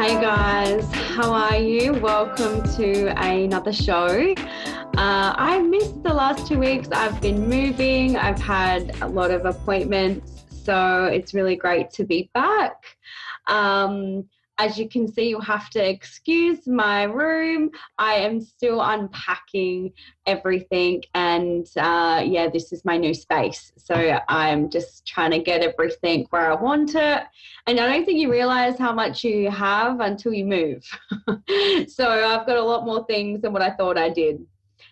Hey guys, how are you? Welcome to another show. I missed the last 2 weeks. I've been moving, I've had a lot of appointments, so it's really great to be back. As you can see, you'll have to excuse my room. I am still unpacking everything, and yeah, this is my new space. So I'm just trying to get everything where I want it. And I don't think you realize how much you have until you move. So I've got a lot more things than what I thought I did.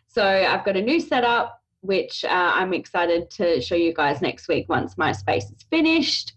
So I've got a new setup, which I'm excited to show you guys next week once my space is finished.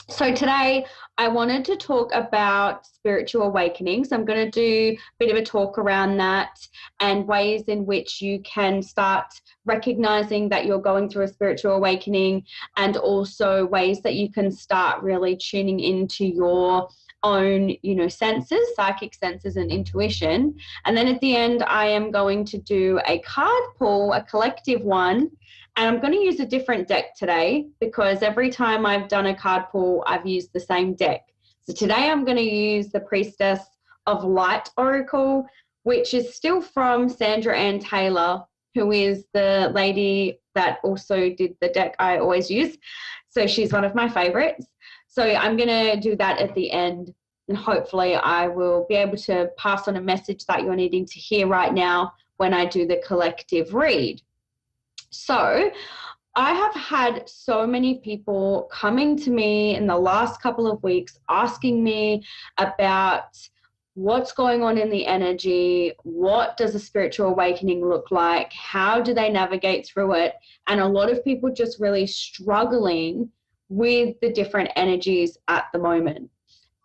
So today I wanted to talk about spiritual awakening. So I'm going to do a bit of a talk around that and ways in which you can start recognizing that you're going through a spiritual awakening, and also ways that you can start really tuning into your own, senses, psychic senses and intuition. And then at the end, I am going to do a card pull, a collective one. And I'm going to use a different deck today because every time I've done a card pull, I've used the same deck. So today I'm going to use the Priestess of Light Oracle, which is still from Sandra Ann Taylor, who is the lady that also did the deck I always use. So she's one of my favorites. So I'm going to do that at the end, and hopefully I will be able to pass on a message that you're needing to hear right now when I do the collective read. So I have had so many people coming to me in the last couple of weeks asking me about what's going on in the energy, what does a spiritual awakening look like, how do they navigate through it, and a lot of people just really struggling with the different energies at the moment.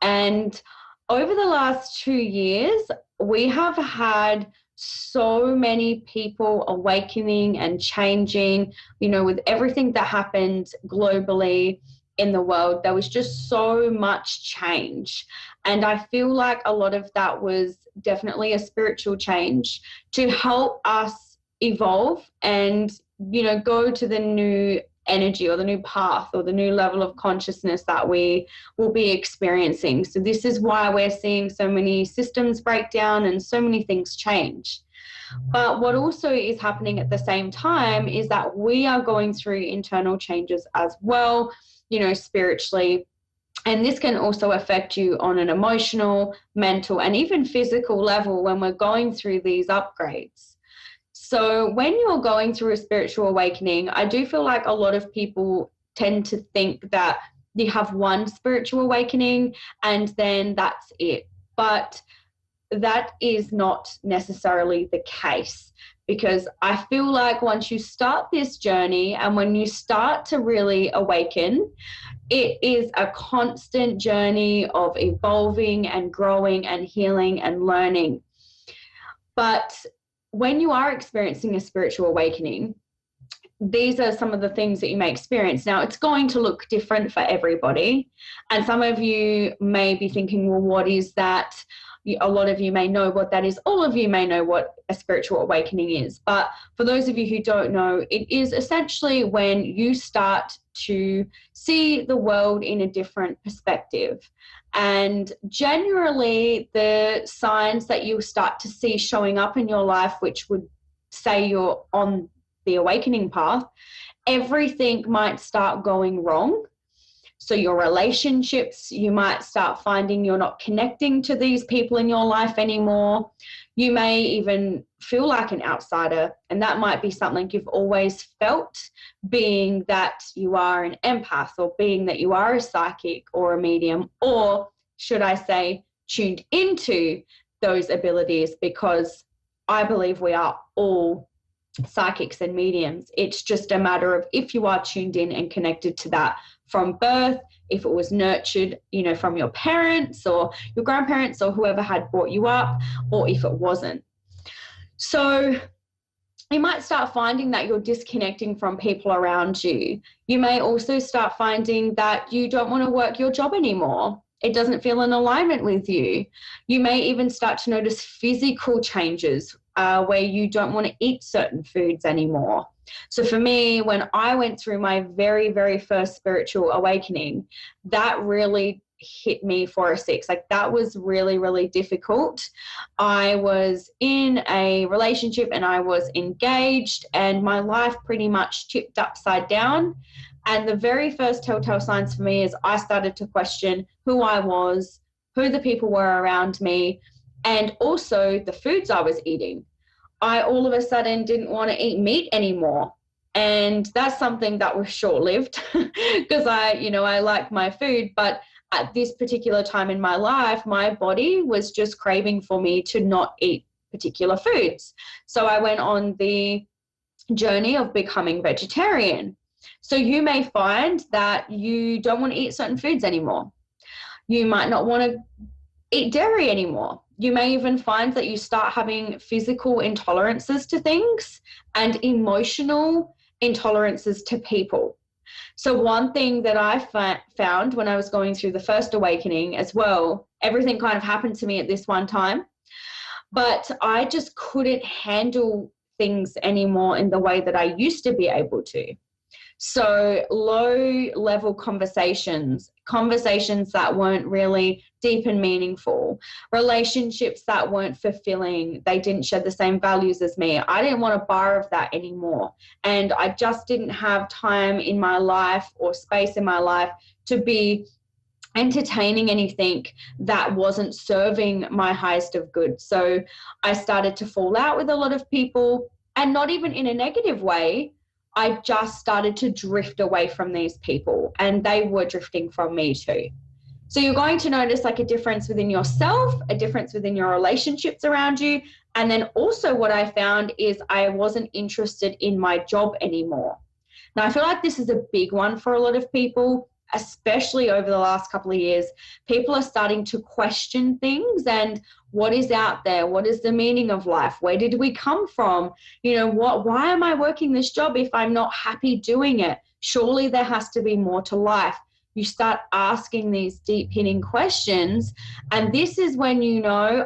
And over the last 2 years, we have had so many people awakening and changing, with everything that happened globally in the world. There was just so much change. And I feel like a lot of that was definitely a spiritual change to help us evolve and, go to the new energy or the new path or the new level of consciousness that we will be experiencing. So this is why we're seeing so many systems break down and so many things change. But what also is happening at the same time is that we are going through internal changes as well, spiritually. And this can also affect you on an emotional, mental, and even physical level when we're going through these upgrades. So when you're going through a spiritual awakening, I do feel like a lot of people tend to think that you have one spiritual awakening and then that's it. But that is not necessarily the case, because I feel like once you start this journey and when you start to really awaken, it is a constant journey of evolving and growing and healing and learning. But when you are experiencing a spiritual awakening, these are some of the things that you may experience. Now, it's going to look different for everybody. And some of you may be thinking, well, what is that? A lot of you may know what that is. All of you may know what a spiritual awakening is. But for those of you who don't know, it is essentially when you start to see the world in a different perspective. And generally, the signs that you start to see showing up in your life, which would say you're on the awakening path, everything might start going wrong. So your relationships, you might start finding you're not connecting to these people in your life anymore. You may even feel like an outsider, and that might be something you've always felt, being that you are an empath, or being that you are a psychic or a medium, or should I say tuned into those abilities, because I believe we are all psychics and mediums. It's just a matter of if you are tuned in and connected to that from birth, if it was nurtured, from your parents or your grandparents or whoever had brought you up, or if it wasn't. So you might start finding that you're disconnecting from people around you. You may also start finding that you don't want to work your job anymore. It doesn't feel in alignment with you. You may even start to notice physical changes where you don't want to eat certain foods anymore. So for me, when I went through my very, very first spiritual awakening, that really hit me for a six. Like, that was really, really difficult. I was in a relationship and I was engaged, and my life pretty much tipped upside down. And the very first telltale signs for me is I started to question who I was, who the people were around me, and also the foods I was eating. I all of a sudden didn't want to eat meat anymore. And that's something that was short-lived because I like my food. But at this particular time in my life, my body was just craving for me to not eat particular foods. So I went on the journey of becoming vegetarian. So you may find that you don't want to eat certain foods anymore. You might not want to eat dairy anymore. You may even find that you start having physical intolerances to things and emotional intolerances to people. So one thing that I found when I was going through the first awakening as well, everything kind of happened to me at this one time, but I just couldn't handle things anymore in the way that I used to be able to. So low level conversations that weren't really deep and meaningful, relationships that weren't fulfilling, they didn't share the same values as me. I didn't want a bar of that anymore. And I just didn't have time in my life or space in my life to be entertaining anything that wasn't serving my highest of good. So I started to fall out with a lot of people, and not even in a negative way. I just started to drift away from these people, and they were drifting from me too. So you're going to notice like a difference within yourself, a difference within your relationships around you. And then also what I found is I wasn't interested in my job anymore. Now, I feel like this is a big one for a lot of people, especially over the last couple of years. People are starting to question things and what is out there? What is the meaning of life? Where did we come from? Why am I working this job if I'm not happy doing it? Surely there has to be more to life. You start asking these deep hitting questions, and this is when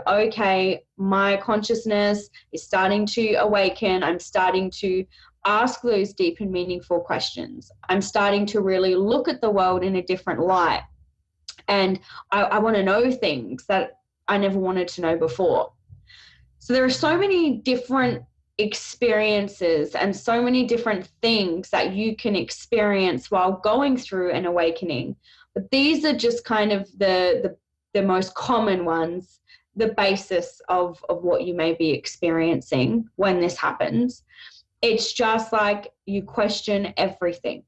okay, my consciousness is starting to awaken. I'm starting to ask those deep and meaningful questions. I'm starting to really look at the world in a different light. And I want to know things that I never wanted to know before. So there are so many different experiences and so many different things that you can experience while going through an awakening. But these are just kind of the most common ones, the basis of what you may be experiencing when this happens. It's just like you question everything.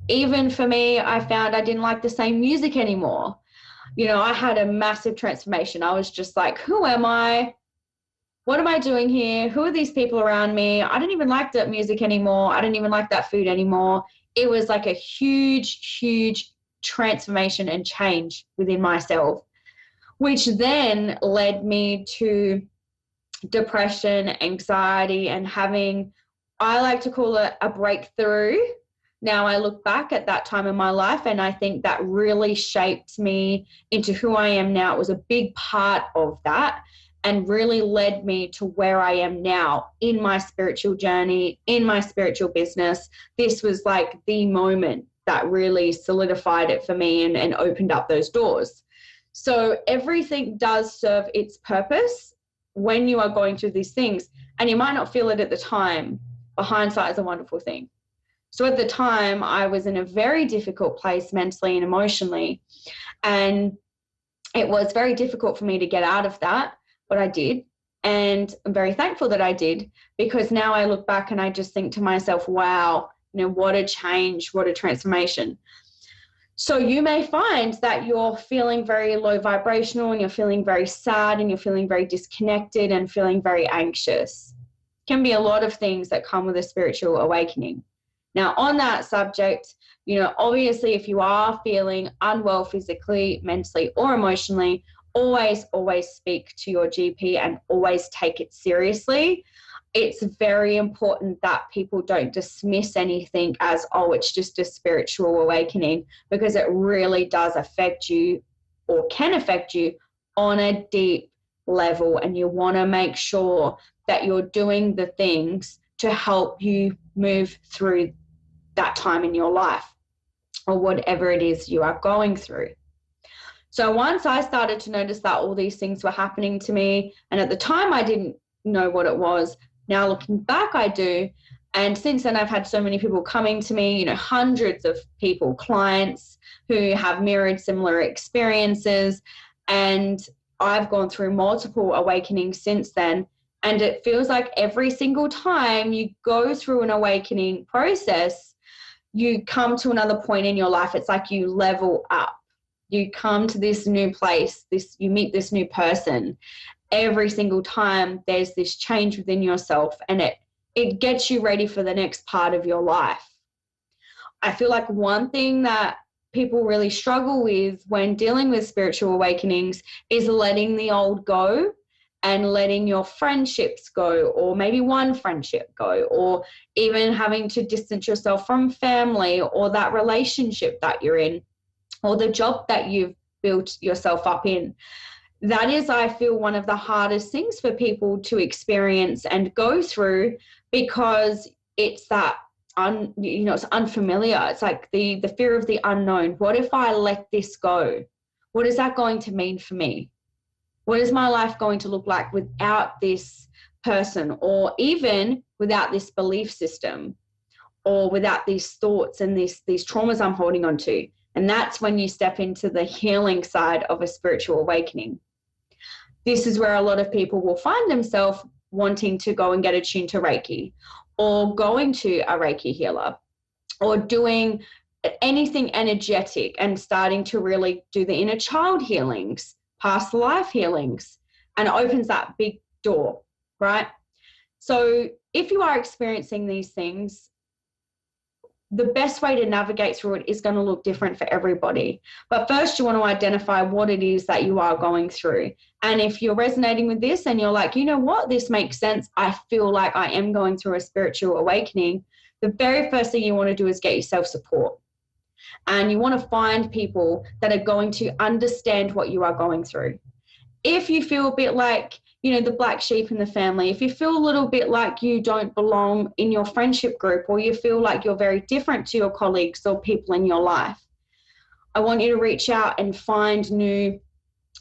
Even for me, I found I didn't like the same music anymore. I had a massive transformation. I was just like, who am I? What am I doing here? Who are these people around me? I didn't even like that music anymore. I didn't even like that food anymore. It was like a huge, huge transformation and change within myself, which then led me to depression, anxiety, and having, I like to call it a breakthrough. Now I look back at that time in my life and I think that really shaped me into who I am now. It was a big part of that and really led me to where I am now in my spiritual journey, in my spiritual business. This was like the moment that really solidified it for me and opened up those doors. So everything does serve its purpose when you are going through these things, and you might not feel it at the time, but hindsight is a wonderful thing. So at the time, I was in a very difficult place mentally and emotionally, and it was very difficult for me to get out of that, but I did, and I'm very thankful that I did, because now I look back and I just think to myself, wow, what a change, what a transformation. So you may find that you're feeling very low vibrational and you're feeling very sad and you're feeling very disconnected and feeling very anxious. It can be a lot of things that come with a spiritual awakening. Now, on that subject, obviously, if you are feeling unwell physically, mentally, or emotionally, always speak to your GP and always take it seriously. It's very important that people don't dismiss anything as, oh, it's just a spiritual awakening, because it really does affect you or can affect you on a deep level. And you want to make sure that you're doing the things to help you move through that time in your life or whatever it is you are going through. So once I started to notice that all these things were happening to me, and at the time I didn't know what it was, now looking back I do. And since then I've had so many people coming to me, hundreds of people, clients who have mirrored similar experiences. And I've gone through multiple awakenings since then. And it feels like every single time you go through an awakening process, you come to another point in your life. It's like you level up. You come to this new place, you meet this new person. Every single time there's this change within yourself, and it gets you ready for the next part of your life. I feel like one thing that people really struggle with when dealing with spiritual awakenings is letting the old go and letting your friendships go, or maybe one friendship go, or even having to distance yourself from family or that relationship that you're in, or the job that you've built yourself up in. That is, I feel, one of the hardest things for people to experience and go through, because it's that it's unfamiliar. It's like the fear of the unknown. What if I let this go? What is that going to mean for me? What is my life going to look like without this person, or even without this belief system, or without these thoughts and these traumas I'm holding on to? And that's when you step into the healing side of a spiritual awakening. This is where a lot of people will find themselves wanting to go and get attuned to Reiki, or going to a Reiki healer, or doing anything energetic and starting to really do the inner child healings, past life healings, and it opens that big door, right? So if you are experiencing these things, the best way to navigate through it is going to look different for everybody. But first, you want to identify what it is that you are going through. And if you're resonating with this and you're like, you know what, this makes sense, I feel like I am going through a spiritual awakening, the very first thing you want to do is get yourself support. And you want to find people that are going to understand what you are going through. If you feel a bit like, the black sheep in the family, if you feel a little bit like you don't belong in your friendship group, or you feel like you're very different to your colleagues or people in your life, I want you to reach out and find new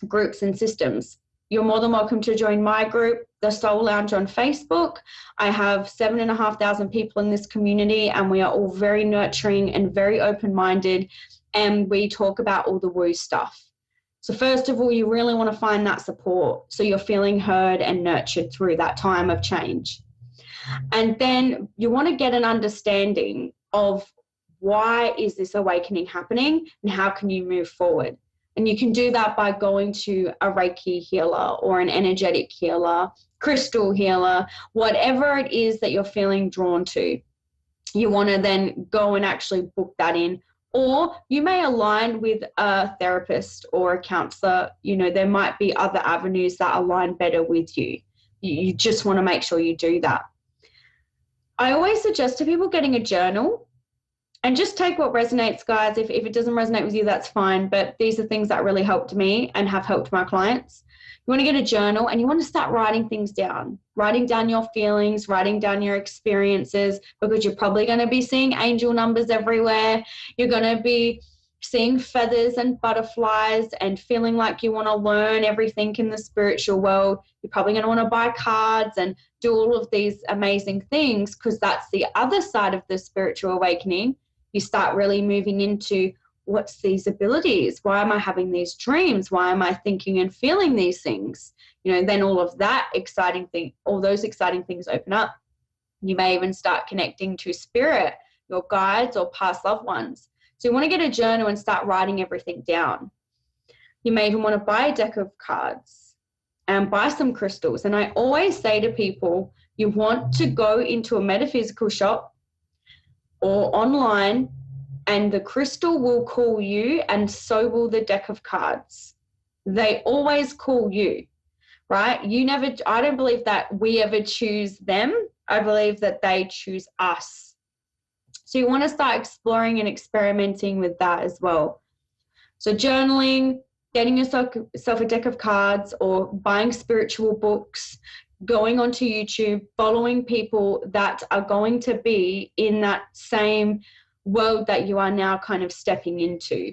groups and systems. You're more than welcome to join my group, the Soul Lounge, on Facebook. I have 7,500 people in this community, and we are all very nurturing and very open-minded, and we talk about all the woo stuff. So first of all, you really want to find that support so you're feeling heard and nurtured through that time of change. And then you want to get an understanding of why is this awakening happening and how can you move forward. And you can do that by going to a Reiki healer or an energetic healer, crystal healer, whatever it is that you're feeling drawn to. You want to then go and actually book that in. Or you may align with a therapist or a counselor. There might be other avenues that align better with you. You just want to make sure you do that. I always suggest to people getting a journal, and just take what resonates, guys. If it doesn't resonate with you, that's fine. But these are things that really helped me and have helped my clients. You want to get a journal, and you want to start writing things down, writing down your feelings, writing down your experiences, because you're probably going to be seeing angel numbers everywhere. You're going to be seeing feathers and butterflies and feeling like you want to learn everything in the spiritual world. You're probably going to want to buy cards and do all of these amazing things, because that's the other side of the spiritual awakening. You start really moving into, what's these abilities? Why am I having these dreams? Why am I thinking and feeling these things? Then all of that exciting thing, all those exciting things open up. You may even start connecting to spirit, your guides, or past loved ones. So you want to get a journal and start writing everything down. You may even want to buy a deck of cards and buy some crystals. And I always say to people, you want to go into a metaphysical shop or online, and the crystal will call you, and so will the deck of cards. They always call you, right? I don't believe that we ever choose them. I believe that they choose us. So you want to start exploring and experimenting with that as well. So journaling, getting yourself a deck of cards, or buying spiritual books, going onto YouTube, following people that are going to be in that same world that you are now kind of stepping into.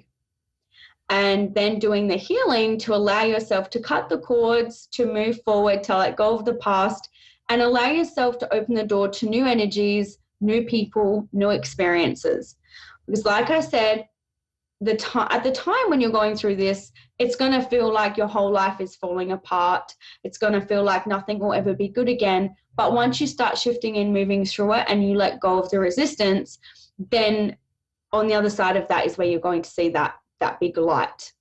and then doing the healing to allow yourself to cut the cords, to move forward, to let go of the past, and allow yourself to open the door to new energies, new people, new experiences. Because like I said, at the time when you're going through this, it's going to feel like your whole life is falling apart. It's going to feel like nothing will ever be good again. But once you start shifting and moving through it and you let go of the resistance, then on the other side of that is where you're going to see that big light.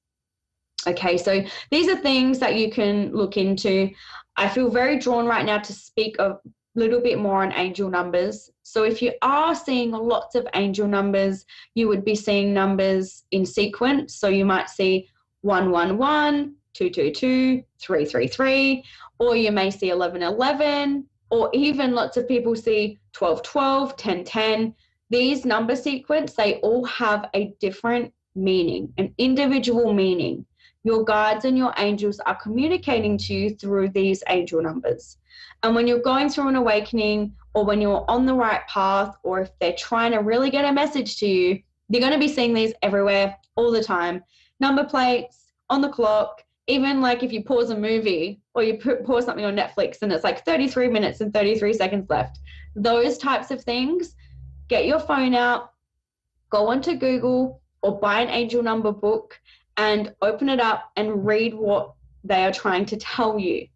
Okay, so these are things that you can look into. I feel very drawn right now to speak a little bit more on angel numbers. So if you are seeing lots of angel numbers, you would be seeing numbers in sequence. So you might see 111, 222, 333, or you may see 1111, or even lots of people see 1212, 1010. These number sequence, they all have a different meaning, an individual meaning. Your guides and your angels are communicating to you through these angel numbers. And when you're going through an awakening, or when you're on the right path, or if they're trying to really get a message to you, you're going to be seeing these everywhere all the time. Number plates, on the clock, even like if you pause a movie or you pause something on Netflix and it's like 33 minutes and 33 seconds left. Those types of things, get your phone out, go onto Google or buy an angel number book and open it up and read what they are trying to tell you.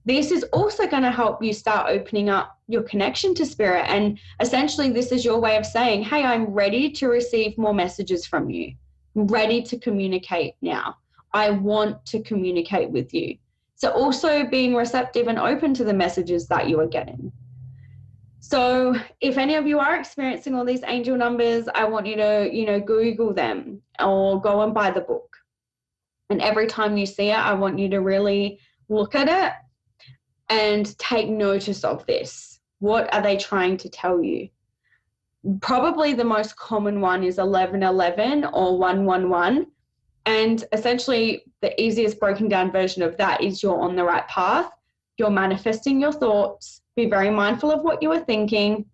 This is also going to help you start opening up your connection to spirit. And essentially, this is your way of saying, hey, I'm ready to receive more messages from you. I'm ready to communicate now. I want to communicate with you. So also being receptive and open to the messages that you are getting. So if any of you are experiencing all these angel numbers, I want you to, Google them or go and buy the book. And every time you see it, I want you to really look at it and take notice of this. What are they trying to tell you? Probably the most common one is 1111 or 111. And essentially the easiest broken down version of that is you're on the right path. You're manifesting your thoughts. Be very mindful of what you are thinking,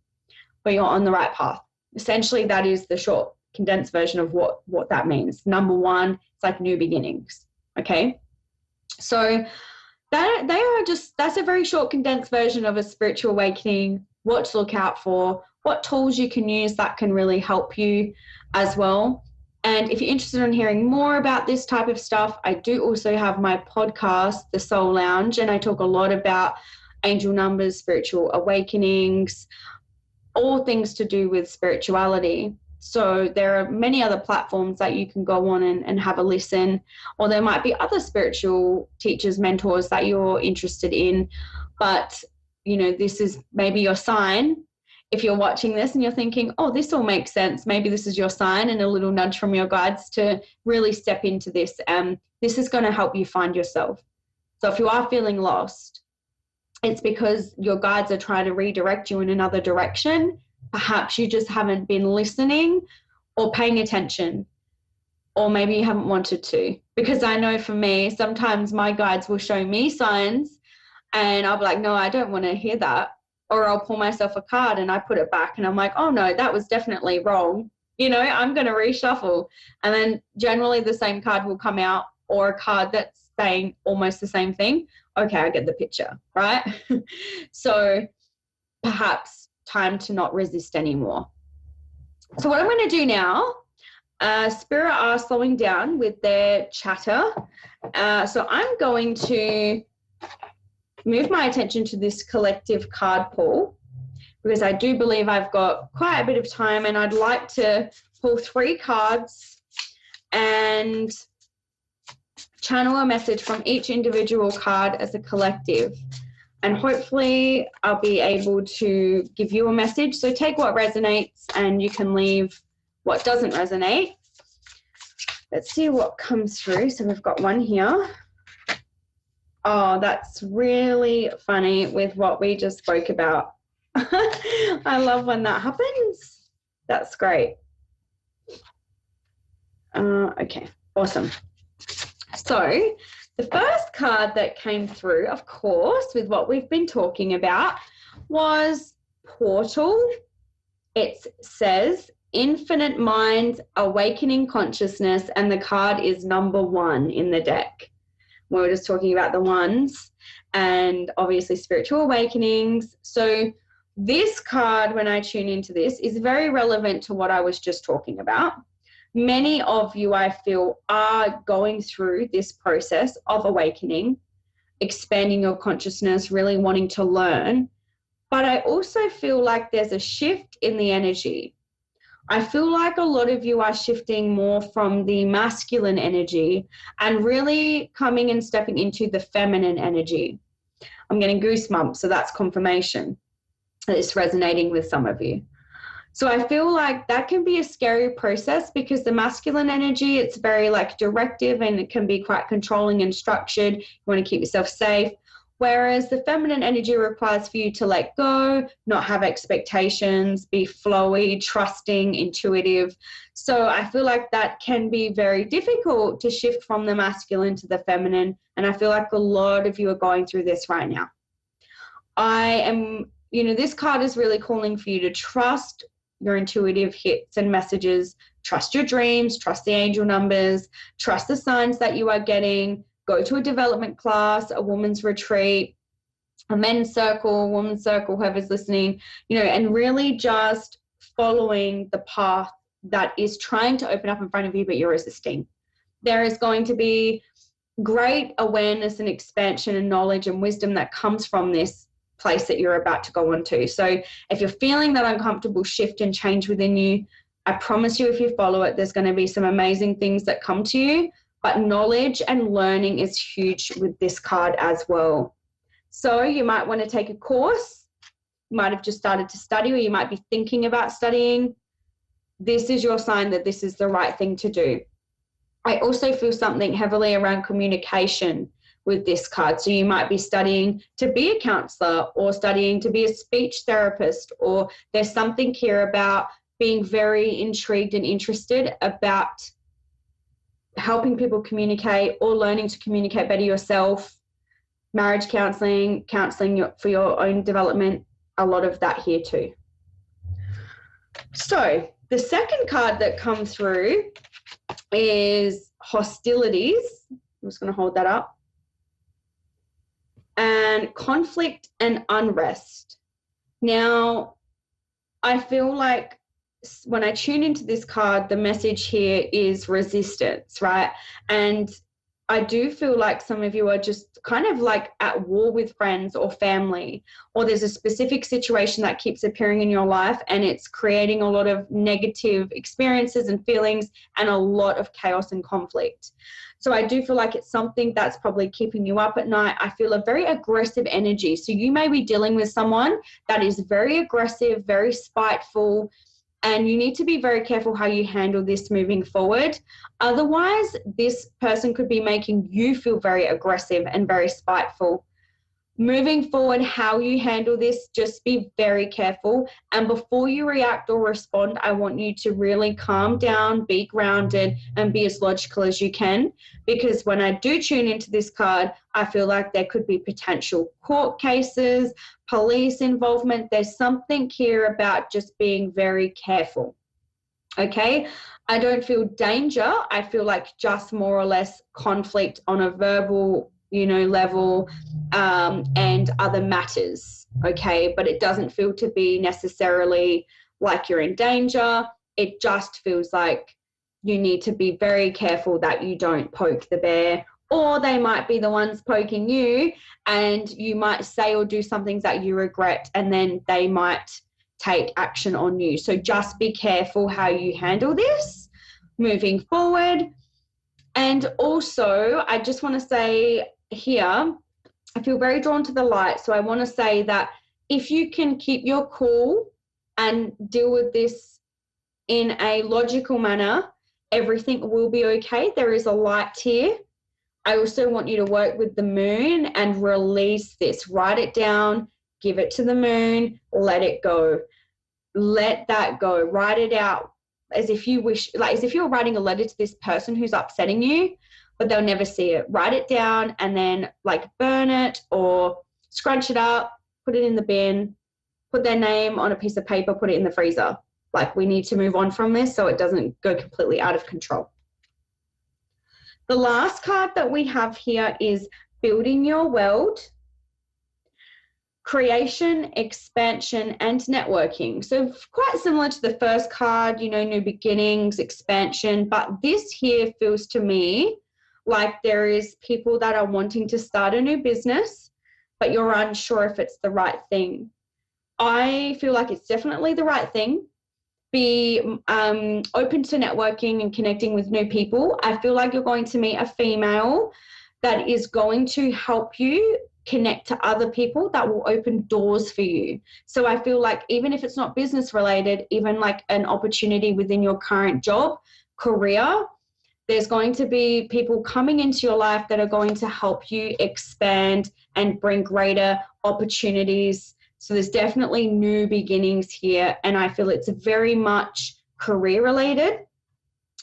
but you're on the right path. Essentially, that is the short, condensed version of what that means. Number one, it's like new beginnings. Okay. So that's a very short, condensed version of a spiritual awakening, what to look out for, what tools you can use that can really help you as well. And if you're interested in hearing more about this type of stuff, I do also have my podcast, The Soul Lounge, and I talk a lot about angel numbers, spiritual awakenings, all things to do with spirituality. So there are many other platforms that you can go on and have a listen, or there might be other spiritual teachers, mentors that you're interested in. But, this is maybe your sign. If you're watching this and you're thinking, oh, this all makes sense, maybe this is your sign and a little nudge from your guides to really step into this. This is going to help you find yourself. So if you are feeling lost, it's because your guides are trying to redirect you in another direction. Perhaps you just haven't been listening or paying attention, or maybe you haven't wanted to. Because I know for me, sometimes my guides will show me signs and I'll be like, no, I don't want to hear that. Or I'll pull myself a card and I put it back and I'm like, oh no, that was definitely wrong. I'm going to reshuffle. And then generally the same card will come out, or a card that's saying almost the same thing. Okay, I get the picture, right? So perhaps time to not resist anymore. So what I'm going to do now, Spirit are slowing down with their chatter. So I'm going to move my attention to this collective card pull, because I do believe I've got quite a bit of time and I'd like to pull 3 cards and channel a message from each individual card as a collective. And hopefully I'll be able to give you a message. So take what resonates and you can leave what doesn't resonate. Let's see what comes through. So we've got one here. Oh, that's really funny with what we just spoke about. I love when that happens. That's great. Okay, awesome. So the first card that came through, of course, with what we've been talking about, was Portal. It says, Infinite Mind, Awakening Consciousness, and the card is number 1 in the deck. We were just talking about the ones and obviously spiritual awakenings. So this card, when I tune into this, is very relevant to what I was just talking about. Many of you, I feel, are going through this process of awakening, expanding your consciousness, really wanting to learn. But I also feel like there's a shift in the energy. I feel like a lot of you are shifting more from the masculine energy and really coming and stepping into the feminine energy. I'm getting goosebumps, so that's confirmation that it's resonating with some of you. So I feel like that can be a scary process because the masculine energy, it's very like directive and it can be quite controlling and structured. You want to keep yourself safe. Whereas the feminine energy requires for you to let go, not have expectations, be flowy, trusting, intuitive. So I feel like that can be very difficult to shift from the masculine to the feminine. And I feel like a lot of you are going through this right now. This card is really calling for you to trust your intuitive hits and messages, trust your dreams, trust the angel numbers, trust the signs that you are getting. Go to a development class, a woman's retreat, a men's circle, woman's circle, whoever's listening, and really just following the path that is trying to open up in front of you, but you're resisting. There is going to be great awareness and expansion and knowledge and wisdom that comes from this place that you're about to go on to. So if you're feeling that uncomfortable shift and change within you, I promise you, if you follow it, there's going to be some amazing things that come to you. But knowledge and learning is huge with this card as well. So you might want to take a course. You might have just started to study, or you might be thinking about studying. This is your sign that this is the right thing to do. I also feel something heavily around communication with this card. So you might be studying to be a counselor or studying to be a speech therapist, or there's something here about being very intrigued and interested about helping people communicate or learning to communicate better yourself, marriage counseling, for your own development, a lot of that here too. So the second card that comes through is hostilities. I'm just going to hold that up. And conflict and unrest. Now, I feel like when I tune into this card, the message here is resistance, right? And I do feel like some of you are just kind of like at war with friends or family, or there's a specific situation that keeps appearing in your life and it's creating a lot of negative experiences and feelings and a lot of chaos and conflict. So I do feel like it's something that's probably keeping you up at night. I feel a very aggressive energy. So you may be dealing with someone that is very aggressive, very spiteful, and you need to be very careful how you handle this moving forward. Otherwise, this person could be making you feel very aggressive and very spiteful. Moving forward, how you handle this, just be very careful. And before you react or respond, I want you to really calm down, be grounded, and be as logical as you can. Because when I do tune into this card, I feel like there could be potential court cases, police involvement. There's something here about just being very careful. Okay? I don't feel danger. I feel like just more or less conflict on a verbal level, and other matters, okay? But it doesn't feel to be necessarily like you're in danger. It just feels like you need to be very careful that you don't poke the bear, or they might be the ones poking you and you might say or do some things that you regret and then they might take action on you. So just be careful how you handle this moving forward. And also, I just want to say here, I feel very drawn to the light. So I want to say that if you can keep your cool and deal with this in a logical manner, everything will be okay. There is a light here. I also want you to work with the moon and release this. Write it down, give it to the moon, let it go. Let that go. Write it out as if you wish, like as if you're writing a letter to this person who's upsetting you, but they'll never see it. Write it down and then like burn it or scrunch it up, put it in the bin, put their name on a piece of paper, put it in the freezer. like we need to move on from this so it doesn't go completely out of control. The last card that we have here is building your world, creation, expansion, and networking. So quite similar to the first card, you know, new beginnings, expansion, but this here feels to me like there is people that are wanting to start a new business, but you're unsure if it's the right thing. I feel like it's definitely the right thing. Be open to networking and connecting with new people. I feel like you're going to meet a female that is going to help you connect to other people that will open doors for you. So I feel like even if it's not business related, even like an opportunity within your current job, career, there's going to be people coming into your life that are going to help you expand and bring greater opportunities. So there's definitely new beginnings here, and I feel it's very much career related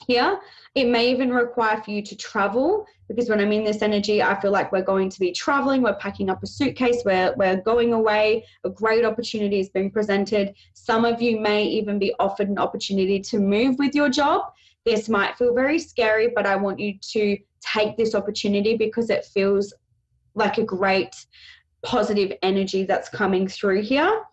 here. It may even require for you to travel, because when I'm in this energy, I feel like we're going to be traveling, we're packing up a suitcase, we're going away, a great opportunity is being presented. Some of you may even be offered an opportunity to move with your job. This might feel very scary, but I want you to take this opportunity because it feels like a great positive energy that's coming through here.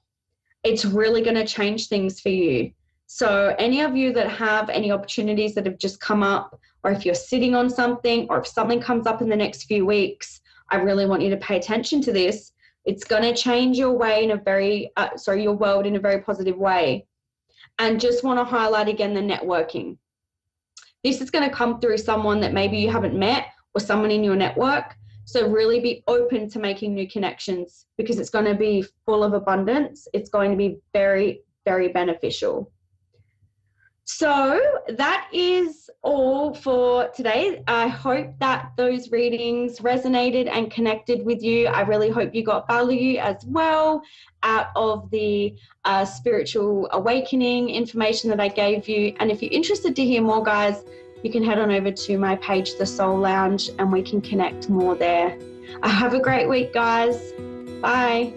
It's really going to change things for you. So any of you that have any opportunities that have just come up, or if you're sitting on something, or if something comes up in the next few weeks, I really want you to pay attention to this. It's going to change your way in a very, your world in a very positive way. And just want to highlight again the networking. This is going to come through someone that maybe you haven't met, or someone in your network. So really be open to making new connections, because it's going to be full of abundance. It's going to be very, very beneficial. So that is all for today. I hope that those readings resonated and connected with you. I really hope you got value as well out of the spiritual awakening information that I gave you. And if you're interested to hear more, guys, you can head on over to my page, The Soul Lounge, and we can connect more there. Have a great week, guys. Bye.